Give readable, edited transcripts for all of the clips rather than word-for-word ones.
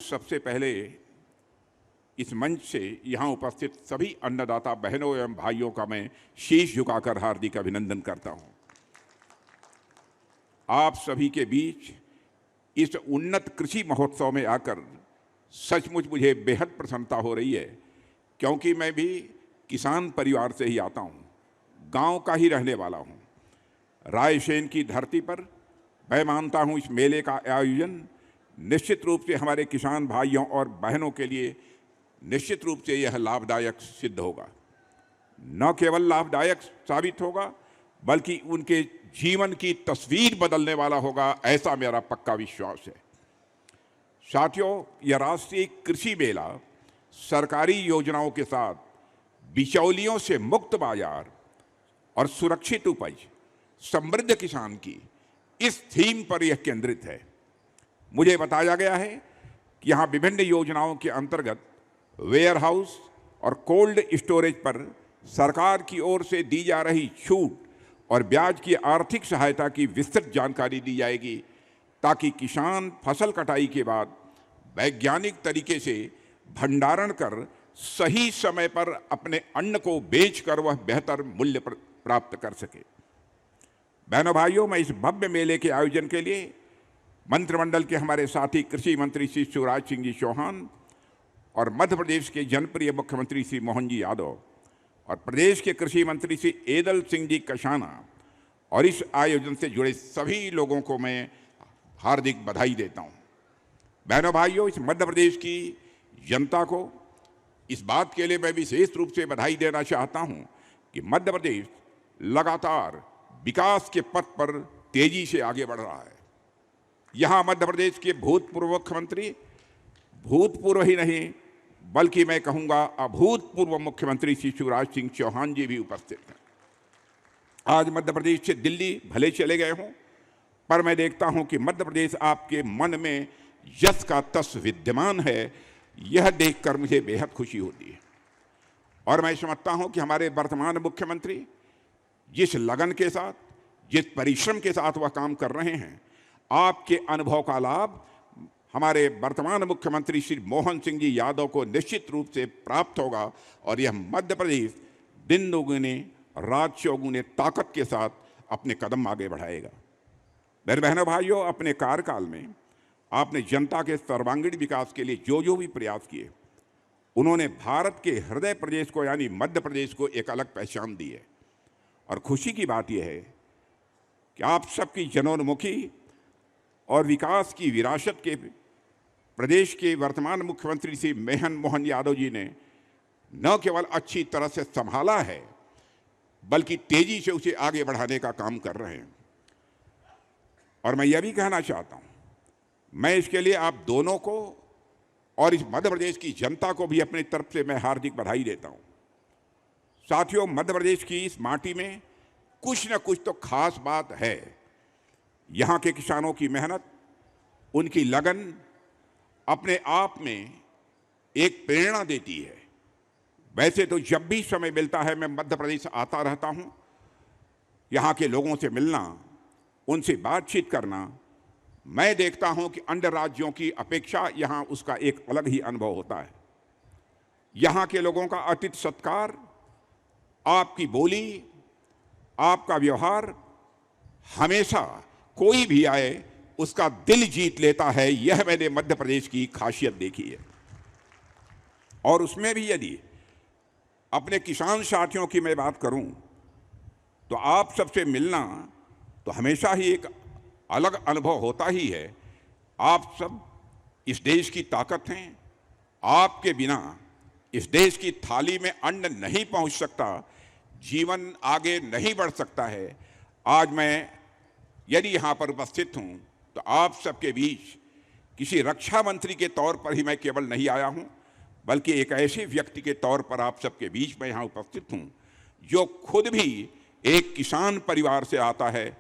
सबसे पहले इस मंच से यहाँ उपस्थित सभी अन्नदाता बहनों एवं भाइयों का मैं शीश झुकाकर हार्दिक अभिनंदन करता हूँ। आप सभी के बीच इस उन्नत कृषि महोत्सव में आकर सचमुच मुझे बेहद प्रसन्नता हो रही है, क्योंकि मैं भी किसान परिवार से ही आता हूँ, गांव का ही रहने वाला हूँ। रायसेन की धरती पर मैं मानता हूँ इस मेले का आयोजन निश्चित रूप से हमारे किसान भाइयों और बहनों के लिए निश्चित रूप से यह लाभदायक सिद्ध होगा। न केवल लाभदायक साबित होगा बल्कि उनके जीवन की तस्वीर बदलने वाला होगा, ऐसा मेरा पक्का विश्वास है। साथियों, यह राष्ट्रीय कृषि मेला सरकारी योजनाओं के साथ बिचौलियों से मुक्त बाजार और सुरक्षित उपज, समृद्ध किसान की इस थीम पर यह केंद्रित है। मुझे बताया गया है कि यहाँ विभिन्न योजनाओं के अंतर्गत वेयर हाउस और कोल्ड स्टोरेज पर सरकार की ओर से दी जा रही छूट और ब्याज की आर्थिक सहायता की विस्तृत जानकारी दी जाएगी, ताकि किसान फसल कटाई के बाद वैज्ञानिक तरीके से भंडारण कर सही समय पर अपने अन्न को बेचकर वह बेहतर मूल्य प्राप्त कर सके। बहनों भाइयों, मैं इस भव्य मेले के आयोजन के लिए मंत्रिमंडल के हमारे साथी कृषि मंत्री श्री शिवराज सिंह जी चौहान और मध्य प्रदेश के जनप्रिय मुख्यमंत्री श्री मोहन जी यादव और प्रदेश के कृषि मंत्री श्री एदल सिंह जी कशाना और इस आयोजन से जुड़े सभी लोगों को मैं हार्दिक बधाई देता हूं। बहनों भाइयों, इस मध्य प्रदेश की जनता को इस बात के लिए मैं विशेष रूप से बधाई देना चाहता हूं कि मध्य प्रदेश लगातार विकास के पथ पर तेजी से आगे बढ़ रहा है। यहाँ मध्य प्रदेश के भूतपूर्व मुख्यमंत्री, भूतपूर्व ही नहीं बल्कि मैं कहूँगा अभूतपूर्व मुख्यमंत्री श्री शिवराज सिंह चौहान जी भी उपस्थित हैं। आज मध्य प्रदेश से दिल्ली भले चले गए हों, पर मैं देखता हूँ कि मध्य प्रदेश आपके मन में यश का तस विद्यमान है। यह देखकर मुझे बेहद खुशी होती है और मैं समझता हूँ कि हमारे वर्तमान मुख्यमंत्री जिस लगन के साथ, जिस परिश्रम के साथ वह काम कर रहे हैं, आपके अनुभव का लाभ हमारे वर्तमान मुख्यमंत्री श्री मोहन सिंह जी यादव को निश्चित रूप से प्राप्त होगा और यह मध्य प्रदेश दिन दोगुने रात चौगुने ताकत के साथ अपने कदम आगे बढ़ाएगा। मेरे बहनों भाइयों, अपने कार्यकाल में आपने जनता के सर्वांगीण विकास के लिए जो भी प्रयास किए, उन्होंने भारत के हृदय प्रदेश को यानी मध्य प्रदेश को एक अलग पहचान दी है। और खुशी की बात यह है कि आप सबकी जनोन्मुखी और विकास की विरासत के प्रदेश के वर्तमान मुख्यमंत्री श्री मोहन यादव जी ने न केवल अच्छी तरह से संभाला है बल्कि तेजी से उसे आगे बढ़ाने का काम कर रहे हैं। और मैं यह भी कहना चाहता हूं, मैं इसके लिए आप दोनों को और इस मध्य प्रदेश की जनता को भी अपनी तरफ से मैं हार्दिक बधाई देता हूं। साथियों, मध्य प्रदेश की इस माटी में कुछ न कुछ तो खास बात है। यहाँ के किसानों की मेहनत, उनकी लगन अपने आप में एक प्रेरणा देती है। वैसे तो जब भी समय मिलता है मैं मध्य प्रदेश आता रहता हूँ। यहाँ के लोगों से मिलना, उनसे बातचीत करना, मैं देखता हूँ कि अन्य राज्यों की अपेक्षा यहाँ उसका एक अलग ही अनुभव होता है। यहाँ के लोगों का अतिथि सत्कार, आपकी बोली, आपका व्यवहार हमेशा कोई भी आए उसका दिल जीत लेता है। यह मैंने मध्य प्रदेश की खासियत देखी है। और उसमें भी यदि अपने किसान साथियों की मैं बात करूं तो आप सबसे मिलना तो हमेशा ही एक अलग अनुभव होता ही है। आप सब इस देश की ताकत हैं। आपके बिना इस देश की थाली में अन्न नहीं पहुंच सकता, जीवन आगे नहीं बढ़ सकता है। आज मैं यदि यहाँ पर उपस्थित हूँ तो आप सबके बीच किसी रक्षा मंत्री के तौर पर ही मैं केवल नहीं आया हूँ, बल्कि एक ऐसे व्यक्ति के तौर पर आप सबके बीच में यहाँ उपस्थित हूँ जो खुद भी एक किसान परिवार से आता है।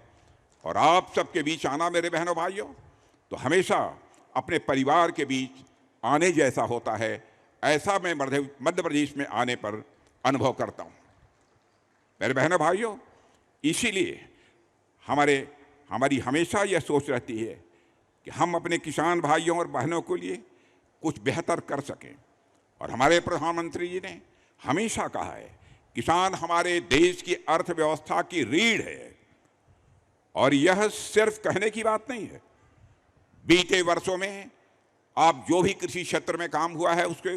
और आप सबके बीच आना मेरे बहनों भाइयों तो हमेशा अपने परिवार के बीच आने जैसा होता है। ऐसा मैं मध्य प्रदेश में आने पर अनुभव करता हूँ। मेरे बहनों भाइयों, इसीलिए हमारी हमेशा यह सोच रहती है कि हम अपने किसान भाइयों और बहनों के लिए कुछ बेहतर कर सकें। और हमारे प्रधानमंत्री जी ने हमेशा कहा है, किसान हमारे देश की अर्थव्यवस्था की रीढ़ है। और यह सिर्फ कहने की बात नहीं है। बीते वर्षों में आप जो भी कृषि क्षेत्र में काम हुआ है उसके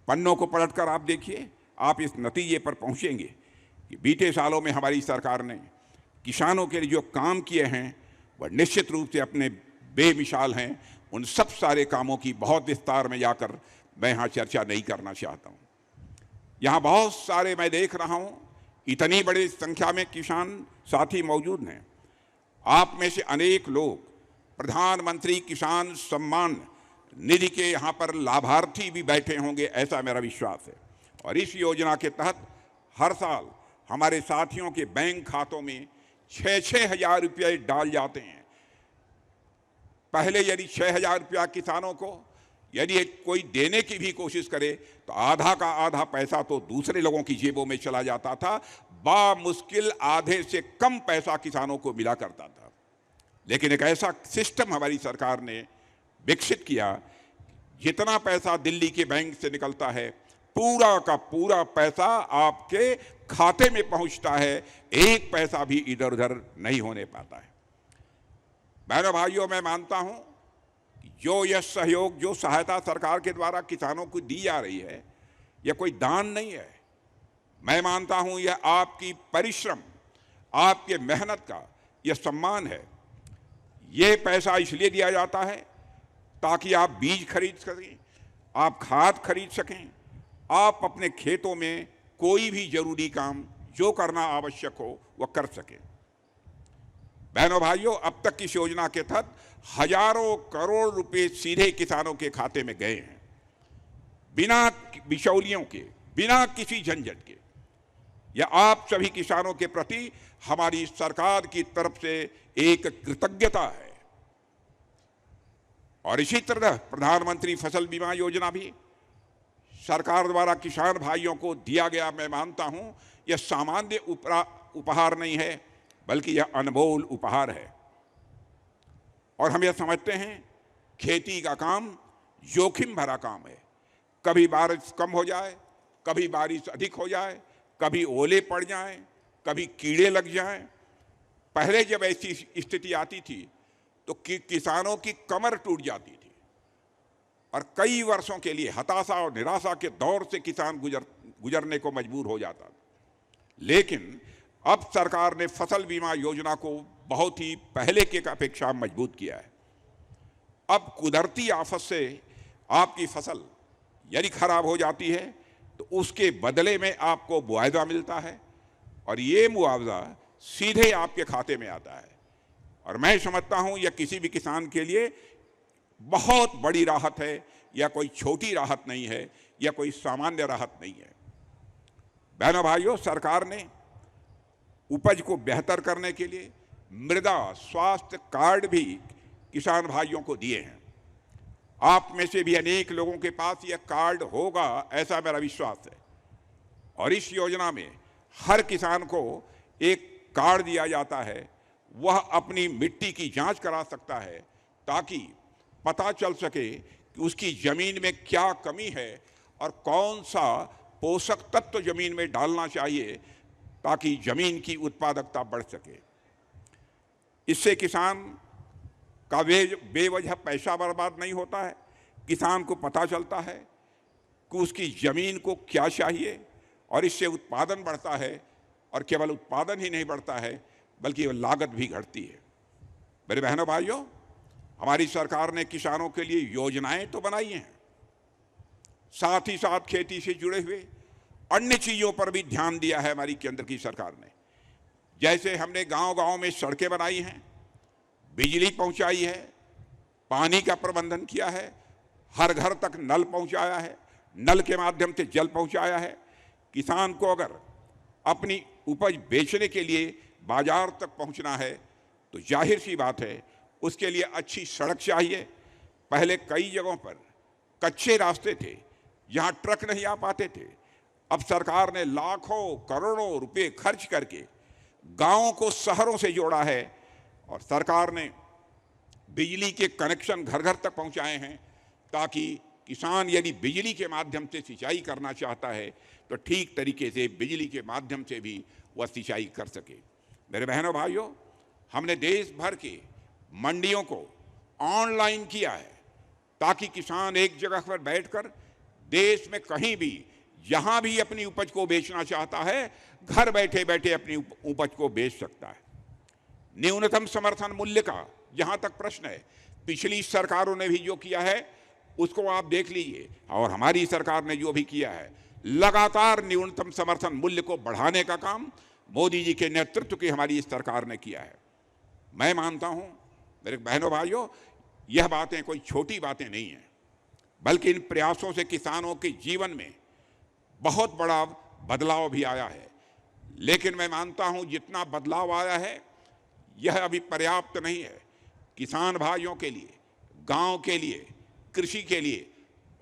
पन्नों को पलटकर आप देखिए, आप इस नतीजे पर पहुंचेंगे कि बीते सालों में हमारी सरकार ने किसानों के लिए जो काम किए हैं वह निश्चित रूप से अपने बेमिसाल हैं। उन सब सारे कामों की बहुत विस्तार में जाकर मैं यहाँ चर्चा नहीं करना चाहता हूँ। यहाँ बहुत सारे मैं देख रहा हूँ, इतनी बड़ी संख्या में किसान साथी मौजूद हैं। आप में से अनेक लोग प्रधानमंत्री किसान सम्मान निधि के यहाँ पर लाभार्थी भी बैठे होंगे, ऐसा मेरा विश्वास है। और इस योजना के तहत हर साल हमारे साथियों के बैंक खातों में 6-6 हज़ार रुपये डाल जाते हैं। पहले यदि 6 हज़ार रुपया किसानों को यदि कोई देने की भी कोशिश करे तो आधा का आधा पैसा तो दूसरे लोगों की जेबों में चला जाता था, बामुश्किल आधे से कम पैसा किसानों को मिला करता था। लेकिन एक ऐसा सिस्टम हमारी सरकार ने विकसित किया, जितना पैसा दिल्ली के बैंक से निकलता है पूरा का पूरा पैसा आपके खाते में पहुंचता है, एक पैसा भी इधर उधर नहीं होने पाता है। बहनों भाइयों, मैं मानता हूं जो यह सहयोग, जो सहायता सरकार के द्वारा किसानों को दी जा रही है, यह कोई दान नहीं है। मैं मानता हूं यह आपकी परिश्रम, आपके मेहनत का यह सम्मान है। यह पैसा इसलिए दिया जाता है ताकि आप बीज खरीद सकें, आप खाद खरीद सकें, आप अपने खेतों में कोई भी जरूरी काम जो करना आवश्यक हो वह कर सकें। बहनों भाइयों, अब तक इस योजना के तहत हजारों करोड़ रुपए सीधे किसानों के खाते में गए हैं, बिना बिचौलियों के, बिना किसी झंझट के। यह आप सभी किसानों के प्रति हमारी सरकार की तरफ से एक कृतज्ञता है। और इसी तरह प्रधानमंत्री फसल बीमा योजना भी सरकार द्वारा किसान भाइयों को दिया गया, मैं मानता हूं यह सामान्य उपहार नहीं है, बल्कि यह अनमोल उपहार है। और हम यह समझते हैं खेती का काम जोखिम भरा काम है। कभी बारिश कम हो जाए, कभी बारिश अधिक हो जाए, कभी ओले पड़ जाएं, कभी कीड़े लग जाएं। पहले जब ऐसी स्थिति आती थी तो किसानों की कमर टूट जाती थी और कई वर्षों के लिए हताशा और निराशा के दौर से किसान गुजरने को मजबूर हो जाता था। लेकिन अब सरकार ने फसल बीमा योजना को बहुत ही पहले के अपेक्षा मजबूत किया है। अब कुदरती आफत से आपकी फसल यदि खराब हो जाती है तो उसके बदले में आपको मुआवजा मिलता है और ये मुआवजा सीधे आपके खाते में आता है। और मैं समझता हूं यह किसी भी किसान के लिए बहुत बड़ी राहत है, या कोई छोटी राहत नहीं है, या कोई सामान्य राहत नहीं है। बहनों भाइयों, सरकार ने उपज को बेहतर करने के लिए मृदा स्वास्थ्य कार्ड भी किसान भाइयों को दिए हैं। आप में से भी अनेक लोगों के पास यह कार्ड होगा, ऐसा मेरा विश्वास है। और इस योजना में हर किसान को एक कार्ड दिया जाता है, वह अपनी मिट्टी की जांच करा सकता है ताकि पता चल सके कि उसकी जमीन में क्या कमी है और कौन सा पोषक तत्व जमीन में डालना चाहिए ताकि जमीन की उत्पादकता बढ़ सके। इससे किसान का बेवजह पैसा बर्बाद नहीं होता है। किसान को पता चलता है कि उसकी जमीन को क्या चाहिए और इससे उत्पादन बढ़ता है, और केवल उत्पादन ही नहीं बढ़ता है बल्कि वह लागत भी घटती है। मेरे बहनों भाइयों, हमारी सरकार ने किसानों के लिए योजनाएं तो बनाई हैं, साथ ही साथ खेती से जुड़े हुए अन्य चीज़ों पर भी ध्यान दिया है हमारी केंद्र की सरकार ने। जैसे हमने गांव-गांव में सड़कें बनाई हैं, बिजली पहुंचाई है, पानी का प्रबंधन किया है, हर घर तक नल पहुंचाया है, नल के माध्यम से जल पहुंचाया है। किसान को अगर अपनी उपज बेचने के लिए बाजार तक पहुंचना है तो जाहिर सी बात है उसके लिए अच्छी सड़क चाहिए। पहले कई जगहों पर कच्चे रास्ते थे, जहां ट्रक नहीं आ पाते थे। अब सरकार ने लाखों करोड़ों रुपए खर्च करके गांवों को शहरों से जोड़ा है और सरकार ने बिजली के कनेक्शन घर घर तक पहुंचाए हैं ताकि किसान यदि बिजली के माध्यम से सिंचाई करना चाहता है तो ठीक तरीके से बिजली के माध्यम से भी वह सिंचाई कर सके। मेरे बहनों भाइयों, हमने देश भर के मंडियों को ऑनलाइन किया है ताकि किसान एक जगह पर बैठकर देश में कहीं भी जहां भी अपनी उपज को बेचना चाहता है, घर बैठे बैठे अपनी उपज को बेच सकता है। न्यूनतम समर्थन मूल्य का जहां तक प्रश्न है, पिछली सरकारों ने भी जो किया है उसको आप देख लीजिए, और हमारी सरकार ने जो भी किया है, लगातार न्यूनतम समर्थन मूल्य को बढ़ाने का काम मोदी जी के नेतृत्व की हमारी इस सरकार ने किया है। मैं मानता हूं मेरे बहनों भाइयों, यह बातें कोई छोटी बातें नहीं हैं, बल्कि इन प्रयासों से किसानों के जीवन में बहुत बड़ा बदलाव भी आया है। लेकिन मैं मानता हूं जितना बदलाव आया है यह अभी पर्याप्त नहीं है। किसान भाइयों के लिए, गांव के लिए, कृषि के लिए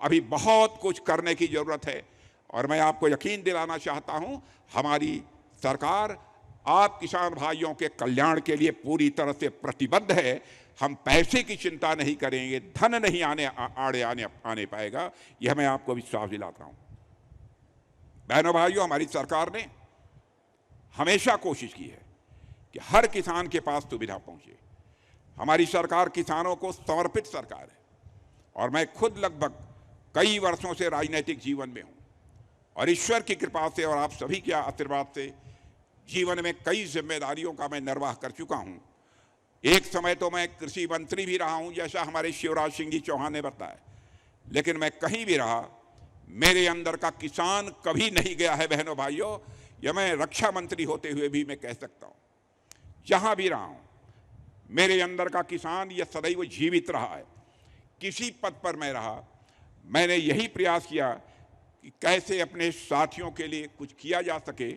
अभी बहुत कुछ करने की जरूरत है। और मैं आपको यकीन दिलाना चाहता हूं, हमारी सरकार आप किसान भाइयों के कल्याण के लिए पूरी तरह से प्रतिबद्ध है। हम पैसे की चिंता नहीं करेंगे, धन नहीं आने पाएगा, यह मैं आपको विश्वास दिलाता हूं। बहनों भाइयों, हमारी सरकार ने हमेशा कोशिश की है कि हर किसान के पास सुविधा पहुंचे। हमारी सरकार किसानों को समर्पित सरकार है, और मैं खुद लगभग कई वर्षों से राजनीतिक जीवन में हूं, और ईश्वर की कृपा से और आप सभी के आशीर्वाद से जीवन में कई जिम्मेदारियों का मैं निर्वाह कर चुका हूं। एक समय तो मैं कृषि मंत्री भी रहा हूं, जैसा हमारे शिवराज सिंह जी चौहान ने बताया, लेकिन मैं कहीं भी रहा, मेरे अंदर का किसान कभी नहीं गया है। बहनों भाइयों, यह मैं रक्षा मंत्री होते हुए भी मैं कह सकता हूं, जहां भी रहा हूं मेरे अंदर का किसान यह सदैव जीवित रहा है। किसी पद पर मैं रहा, मैंने यही प्रयास किया कि कैसे अपने साथियों के लिए कुछ किया जा सके,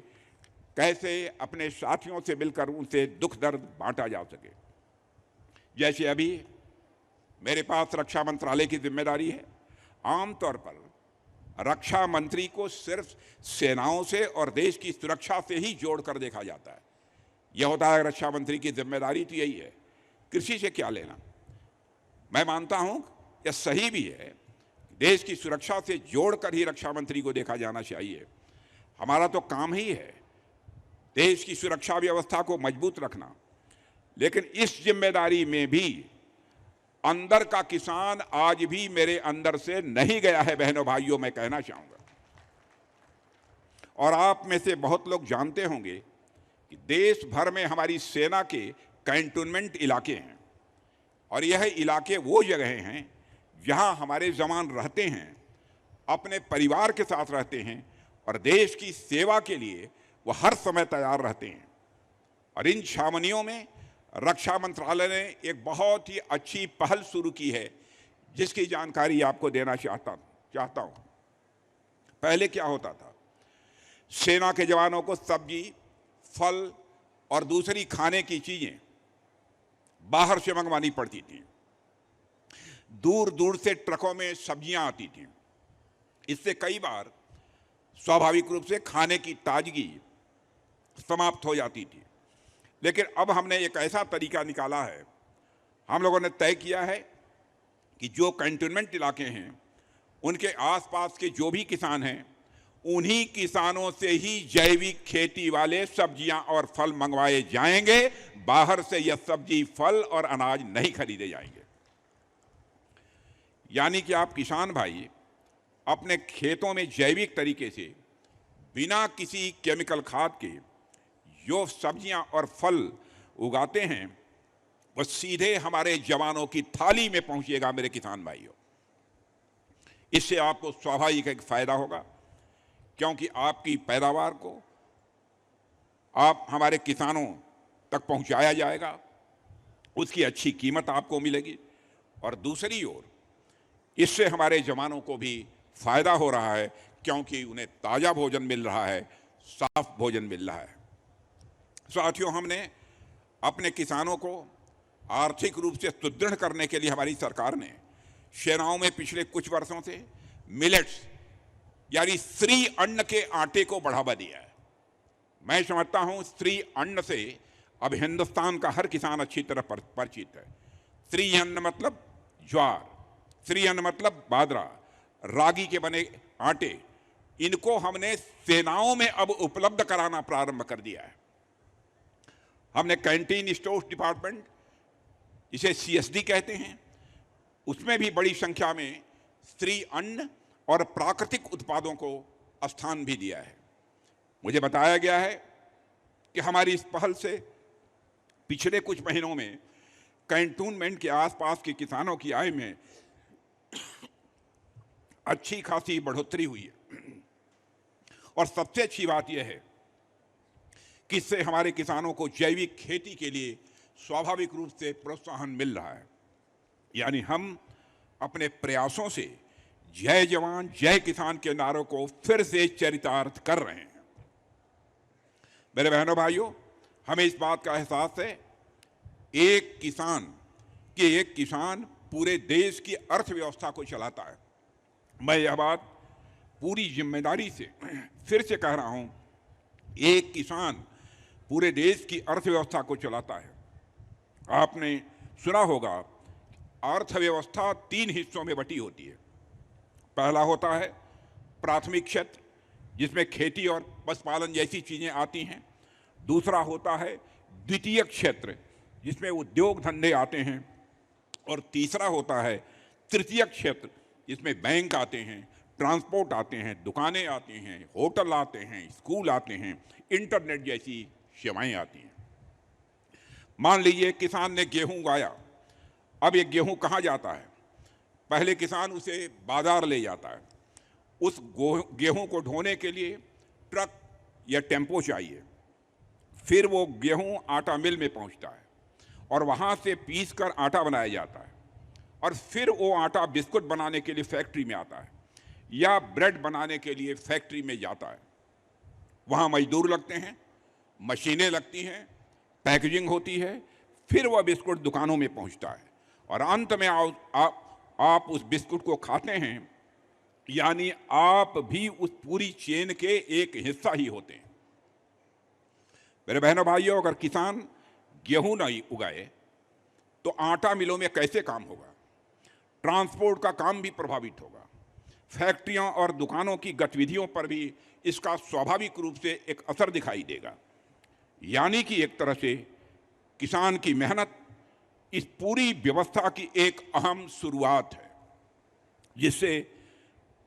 कैसे अपने साथियों से मिलकर उनसे दुख दर्द बांटा जा सके। जैसे अभी मेरे पास रक्षा मंत्रालय की जिम्मेदारी है। आमतौर पर रक्षा मंत्री को सिर्फ सेनाओं से और देश की सुरक्षा से ही जोड़कर देखा जाता है। यह होता है रक्षा मंत्री की जिम्मेदारी तो यही है, कृषि से क्या लेना। मैं मानता हूं यह सही भी है, देश की सुरक्षा से जोड़कर ही रक्षा मंत्री को देखा जाना चाहिए। हमारा तो काम ही है देश की सुरक्षा व्यवस्था को मजबूत रखना, लेकिन इस जिम्मेदारी में भी अंदर का किसान आज भी मेरे अंदर से नहीं गया है। बहनों भाइयों, मैं कहना चाहूंगा, और आप में से बहुत लोग जानते होंगे कि देश भर में हमारी सेना के कैंटोनमेंट इलाके हैं, और यह इलाके वो जगह हैं जहां हमारे जवान रहते हैं, अपने परिवार के साथ रहते हैं, और देश की सेवा के लिए वो हर समय तैयार रहते हैं। और इन छावनियों में रक्षा मंत्रालय ने एक बहुत ही अच्छी पहल शुरू की है, जिसकी जानकारी आपको देना चाहता हूं। पहले क्या होता था, सेना के जवानों को सब्जी, फल और दूसरी खाने की चीजें बाहर से मंगवानी पड़ती थी। दूर दूर से ट्रकों में सब्जियां आती थीं। इससे कई बार स्वाभाविक रूप से खाने की ताजगी समाप्त हो जाती थी। लेकिन अब हमने एक ऐसा तरीका निकाला है, हम लोगों ने तय किया है कि जो कैंटोनमेंट इलाके हैं उनके आसपास के जो भी किसान हैं, उन्हीं किसानों से ही जैविक खेती वाले सब्जियां और फल मंगवाए जाएंगे। बाहर से यह सब्जी, फल और अनाज नहीं खरीदे जाएंगे। यानी कि आप किसान भाई अपने खेतों में जैविक तरीके से बिना किसी केमिकल खाद के जो सब्जियां और फल उगाते हैं, वह सीधे हमारे जवानों की थाली में पहुंचेगा। मेरे किसान भाइयों, इससे आपको स्वाभाविक एक फायदा होगा, क्योंकि आपकी पैदावार को आप हमारे किसानों तक पहुंचाया जाएगा, उसकी अच्छी कीमत आपको मिलेगी, और दूसरी ओर इससे हमारे जवानों को भी फायदा हो रहा है, क्योंकि उन्हें ताज़ा भोजन मिल रहा है, साफ भोजन मिल रहा है। साथियों, हमने अपने किसानों को आर्थिक रूप से सुदृढ़ करने के लिए हमारी सरकार ने सेनाओं में पिछले कुछ वर्षों से मिलेट्स यानी श्री अन्न के आटे को बढ़ावा दिया है। मैं समझता हूं श्री अन्न से अब हिंदुस्तान का हर किसान अच्छी तरह परिचित है। श्री अन्न मतलब ज्वार, श्री अन्न मतलब बाजरा, रागी के बने आटे, इनको हमने सेनाओं में अब उपलब्ध कराना प्रारंभ कर दिया है। हमने कैंटीन स्टोर्स डिपार्टमेंट, इसे CSD कहते हैं, उसमें भी बड़ी संख्या में श्री अन्न और प्राकृतिक उत्पादों को स्थान भी दिया है। मुझे बताया गया है कि हमारी इस पहल से पिछले कुछ महीनों में कैंटोनमेंट के आसपास के किसानों की आय में अच्छी खासी बढ़ोतरी हुई है। और सबसे अच्छी बात यह है कि इससे हमारे किसानों को जैविक खेती के लिए स्वाभाविक रूप से प्रोत्साहन मिल रहा है। यानी हम अपने प्रयासों से जय जवान जय किसान के नारों को फिर से चरितार्थ कर रहे हैं। मेरे बहनों भाइयों, हमें इस बात का एहसास है एक किसान पूरे देश की अर्थव्यवस्था को चलाता है। मैं यह बात पूरी जिम्मेदारी से फिर से कह रहा हूं, एक किसान पूरे देश की अर्थव्यवस्था को चलाता है। आपने सुना होगा, अर्थव्यवस्था 3 हिस्सों में बटी होती है। पहला होता है प्राथमिक क्षेत्र, जिसमें खेती और पशुपालन जैसी चीजें आती हैं। दूसरा होता है द्वितीयक क्षेत्र, जिसमें उद्योग धंधे आते हैं। और तीसरा होता है तृतीयक क्षेत्र, जिसमें बैंक आते हैं, ट्रांसपोर्ट आते हैं, दुकानें आती हैं, होटल आते हैं, स्कूल आते हैं, इंटरनेट जैसी सेवाएं आती हैं। मान लीजिए किसान ने गेहूं उगाया। अब ये गेहूं कहाँ जाता है? पहले किसान उसे बाजार ले जाता है। उस गेहूं को ढोने के लिए ट्रक या टेम्पो चाहिए। फिर वो गेहूं आटा मिल में पहुंचता है और वहां से पीस कर आटा बनाया जाता है। और फिर वो आटा बिस्कुट बनाने के लिए फैक्ट्री में आता है या ब्रेड बनाने के लिए फैक्ट्री में जाता है। वहां मजदूर लगते हैं, मशीनें लगती हैं, पैकेजिंग होती है, फिर वह बिस्कुट दुकानों में पहुंचता है और अंत में आप उस बिस्कुट को खाते हैं। यानी आप भी उस पूरी चेन के एक हिस्सा ही होते हैं। मेरे बहनों भाइयों, अगर किसान गेहूं नहीं उगाए तो आटा मिलों में कैसे काम होगा? ट्रांसपोर्ट का काम भी प्रभावित होगा। फैक्ट्रियों और दुकानों की गतिविधियों पर भी इसका स्वाभाविक रूप से एक असर दिखाई देगा। यानी कि एक तरह से किसान की मेहनत इस पूरी व्यवस्था की एक अहम शुरुआत है, जिससे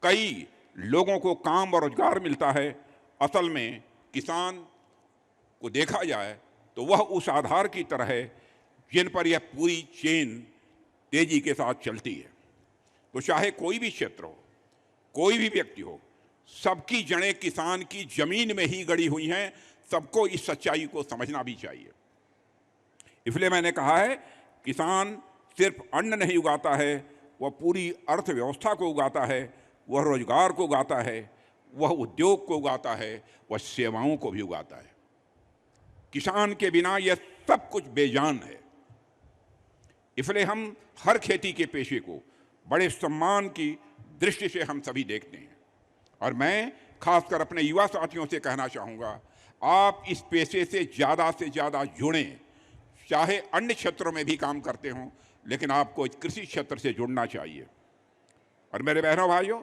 कई लोगों को काम और रोजगार मिलता है। असल में किसान को देखा जाए तो वह उस आधार की तरह है जिन पर यह पूरी चेन तेजी के साथ चलती है। तो चाहे कोई भी क्षेत्र हो, कोई भी व्यक्ति हो, सबकी जड़ें किसान की जमीन में ही गड़ी हुई हैं। सबको इस सच्चाई को समझना भी चाहिए। इसलिए मैंने कहा है, किसान सिर्फ अन्न नहीं उगाता है, वह पूरी अर्थव्यवस्था को उगाता है, वह रोजगार को उगाता है, वह उद्योग को उगाता है, वह सेवाओं को भी उगाता है। किसान के बिना यह सब कुछ बेजान है। इसलिए हम हर खेती के पेशे को बड़े सम्मान की दृष्टि से हम सभी देखते हैं। और मैं खासकर अपने युवा साथियों से कहना चाहूँगा, आप इस पेशे से ज़्यादा जुड़ें। चाहे अन्य क्षेत्रों में भी काम करते हों, लेकिन आपको इस कृषि क्षेत्र से जुड़ना चाहिए। और मेरे बहनों भाइयों,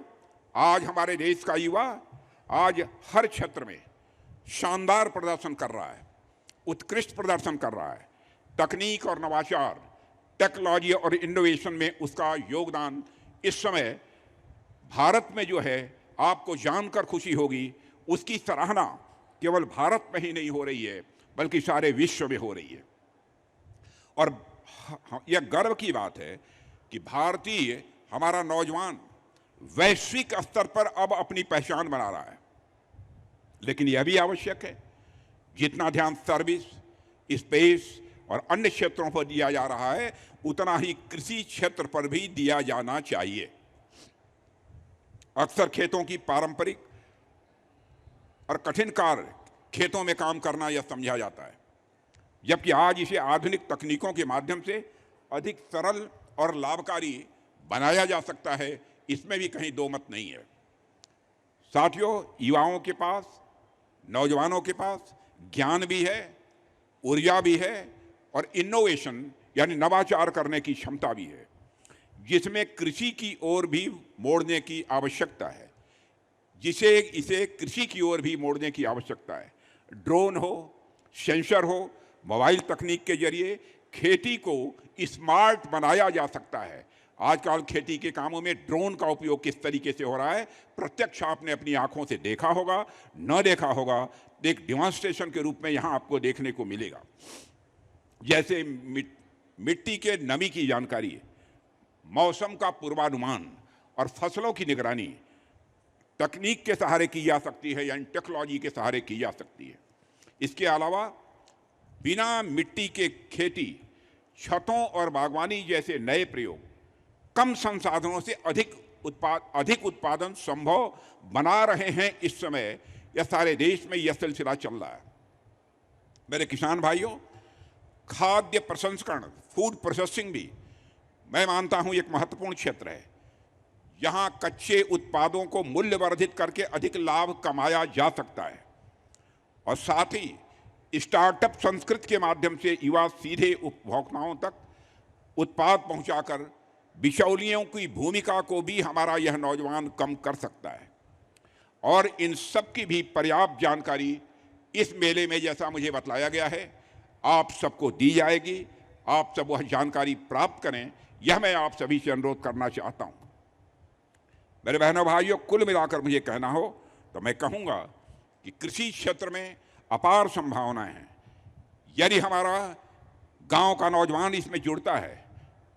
आज हमारे देश का युवा आज हर क्षेत्र में शानदार प्रदर्शन कर रहा है, उत्कृष्ट प्रदर्शन कर रहा है। तकनीक और नवाचार, टेक्नोलॉजी और इनोवेशन में उसका योगदान इस समय भारत में जो है, आपको जानकर खुशी होगी, उसकी सराहना केवल भारत में ही नहीं हो रही है, बल्कि सारे विश्व में हो रही है। और यह गर्व की बात है कि भारतीय हमारा नौजवान वैश्विक स्तर पर अब अपनी पहचान बना रहा है। लेकिन यह भी आवश्यक है, जितना ध्यान सर्विस, स्पेस और अन्य क्षेत्रों पर दिया जा रहा है, उतना ही कृषि क्षेत्र पर भी दिया जाना चाहिए। अक्सर खेतों की पारंपरिक और कठिन कार्य खेतों में काम करना यह समझा जाता है, जबकि आज इसे आधुनिक तकनीकों के माध्यम से अधिक सरल और लाभकारी बनाया जा सकता है। इसमें भी कहीं दो मत नहीं है। साथियों, युवाओं के पास, नौजवानों के पास ज्ञान भी है, ऊर्जा भी है और इनोवेशन यानी नवाचार करने की क्षमता भी है। जिसमें कृषि की ओर भी मोड़ने की आवश्यकता है, जिसे इसे कृषि की ओर भी मोड़ने की आवश्यकता है। ड्रोन हो, सेंसर हो, मोबाइल तकनीक के जरिए खेती को स्मार्ट बनाया जा सकता है। आजकल खेती के कामों में ड्रोन का उपयोग किस तरीके से हो रहा है, प्रत्यक्ष आपने अपनी आंखों से देखा होगा, न देखा होगा, एक डेमोन्स्ट्रेशन के रूप में यहां आपको देखने को मिलेगा। जैसे मिट्टी के नमी की जानकारी, मौसम का पूर्वानुमान और फसलों की निगरानी तकनीक के सहारे की जा सकती है, यानी टेक्नोलॉजी के सहारे की जा सकती है। इसके अलावा बिना मिट्टी के खेती, छतों और बागवानी जैसे नए प्रयोग कम संसाधनों से अधिक उत्पादन संभव बना रहे हैं। इस समय यह सारे देश में यह सिलसिला चल रहा है। मेरे किसान भाइयों, खाद्य प्रसंस्करण, फूड प्रोसेसिंग भी मैं मानता हूं एक महत्वपूर्ण क्षेत्र है। यहां कच्चे उत्पादों को मूल्यवर्धित करके अधिक लाभ कमाया जा सकता है और साथ ही स्टार्टअप संस्कृति के माध्यम से युवा सीधे उपभोक्ताओं तक उत्पाद पहुंचाकर बिचौलियों की भूमिका को भी हमारा यह नौजवान कम कर सकता है। और इन सब की भी पर्याप्त जानकारी इस मेले में, जैसा मुझे बतलाया गया है, आप सबको दी जाएगी। आप सब वह जानकारी प्राप्त करें, यह मैं आप सभी से अनुरोध करना चाहता हूं। मेरे बहनों भाइयों, कुल मिलाकर मुझे कहना हो तो मैं कहूंगा कि कृषि क्षेत्र में अपार संभावनाएं हैं। यदि हमारा गांव का नौजवान इसमें जुड़ता है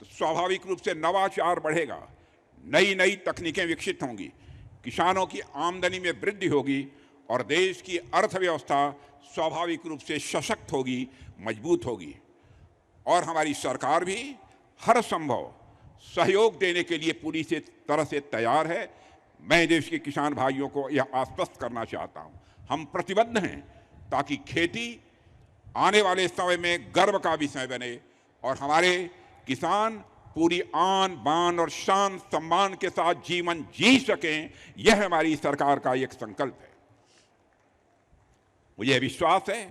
तो स्वाभाविक रूप से नवाचार बढ़ेगा, नई नई तकनीकें विकसित होंगी, किसानों की आमदनी में वृद्धि होगी और देश की अर्थव्यवस्था स्वाभाविक रूप से सशक्त होगी, मजबूत होगी। और हमारी सरकार भी हर संभव सहयोग देने के लिए पूरी तरह से तैयार है। मैं देश के किसान भाइयों को यह आश्वस्त करना चाहता हूं, हम प्रतिबद्ध हैं ताकि खेती आने वाले समय में गर्व का विषय बने और हमारे किसान पूरी आन बान और शान सम्मान के साथ जीवन जी सकें। यह हमारी सरकार का एक संकल्प है। मुझे विश्वास है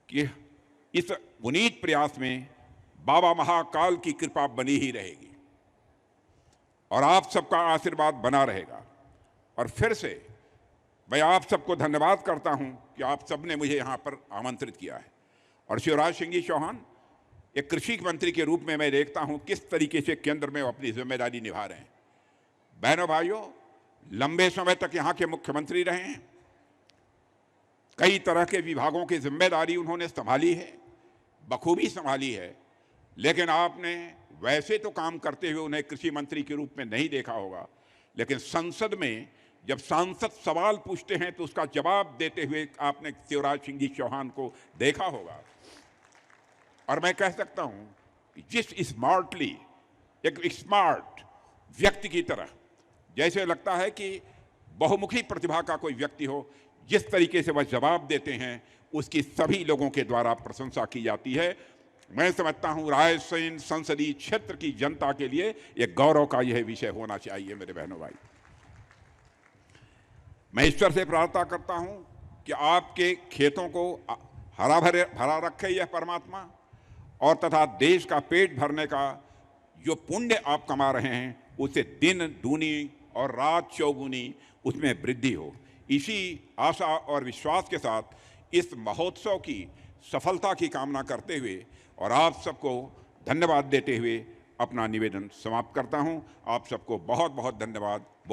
कि इस पुनीत प्रयास में बाबा महाकाल की कृपा बनी ही रहेगी और आप सबका आशीर्वाद बना रहेगा। और फिर से मैं आप सबको धन्यवाद करता हूं कि आप सबने मुझे यहां पर आमंत्रित किया है। और शिवराज सिंह जी चौहान एक कृषि मंत्री के रूप में मैं देखता हूं किस तरीके से केंद्र में अपनी जिम्मेदारी निभा रहे हैं। बहनों भाइयों, लंबे समय तक यहां के मुख्यमंत्री रहे हैं, कई तरह के विभागों की जिम्मेदारी उन्होंने संभाली है, बखूबी संभाली है। लेकिन आपने वैसे तो काम करते हुए उन्हें कृषि मंत्री के रूप में नहीं देखा होगा, लेकिन संसद में जब सांसद सवाल पूछते हैं तो उसका जवाब देते हुए आपने शिवराज सिंह जी चौहान को देखा होगा। और मैं कह सकता हूं कि जिस स्मार्टली, एक स्मार्ट व्यक्ति की तरह, जैसे लगता है कि बहुमुखी प्रतिभा का कोई व्यक्ति हो, जिस तरीके से वह जवाब देते हैं उसकी सभी लोगों के द्वारा प्रशंसा की जाती है। मैं समझता हूं रायसेन संसदीय क्षेत्र की जनता के लिए एक गौरव का यह विषय होना चाहिए। मेरे बहनों भाई, मैं ईश्वर से प्रार्थना करता हूं कि आपके खेतों को भरा रखे यह परमात्मा, और तथा देश का पेट भरने का जो पुण्य आप कमा रहे हैं उसे दिन दूनी और रात चौगुनी उसमें वृद्धि हो। इसी आशा और विश्वास के साथ इस महोत्सव की सफलता की कामना करते हुए और आप सबको धन्यवाद देते हुए अपना निवेदन समाप्त करता हूं। आप सबको बहुत बहुत धन्यवाद।